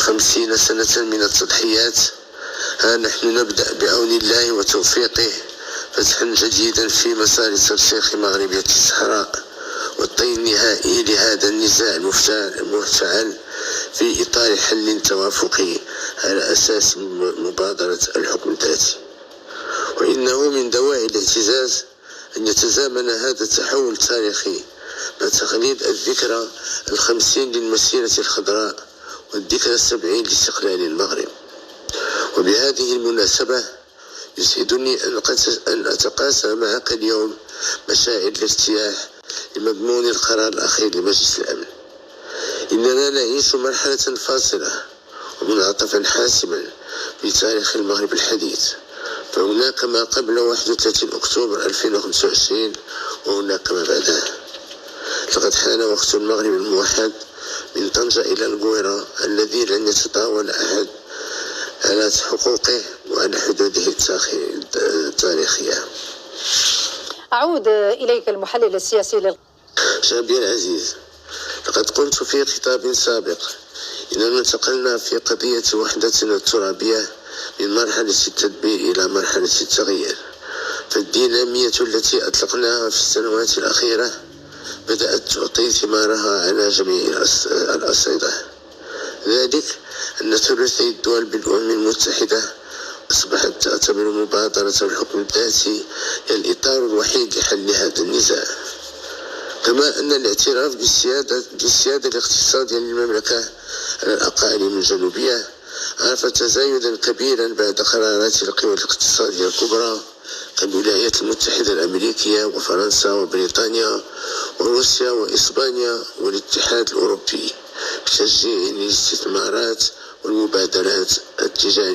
50 سنة من التضحيات، ها نحن نبدأ بعون الله وتوفيقه فتحا جديدا في مسار ترسيخ مغربية الصحراء والطي النهائي لهذا النزاع المفتعل في إطار حل توافقي على أساس مبادرة الحكم الذاتي. وإنه من دواعي الاعتزاز أن يتزامن هذا التحول التاريخي مع تقليد الذكرى 50 للمسيرة الخضراء والذكرى 70 لاستقلال المغرب. وبهذه المناسبة يسعدني أن أتقاسم معك اليوم مشاعر الارتياح لمضمون القرار الأخير لمجلس الأمن. إننا نعيش مرحلة فاصلة ومنعطفا حاسما في تاريخ المغرب الحديث، فهناك ما قبل 31 أكتوبر 2025 وهناك ما بعدها. لقد حان وقت المغرب الموحد من طنجة إلى القويرة الذي لن يتطاول أحد على حقوقه وعلى حدوده التاريخية. أعود إليك المحلل السياسي شعبي العزيز، لقد قلت في خطاب سابق إننا انتقلنا في قضية وحدتنا الترابية من مرحلة التدبير إلى مرحلة التغيير، فالدينامية التي أطلقناها في السنوات الأخيرة بدأت تعطي ثمارها على جميع الأصعدة. ذلك أن ثلثي الدول بالأمم المتحدة أصبحت تعتبر مبادرة الحكم الذاتي هي الإطار الوحيد لحل هذا النزاع، كما أن الاعتراف بالسيادة الاقتصادية للمملكة على الأقاليم الجنوبية عرف تزايدا كبيرا بعد قرارات القوى الاقتصادية الكبرى كالولايات المتحدة الأمريكية وفرنسا وبريطانيا وروسيا وإسبانيا والاتحاد الأوروبي بتشجيع الاستثمارات والمبادرات التجارية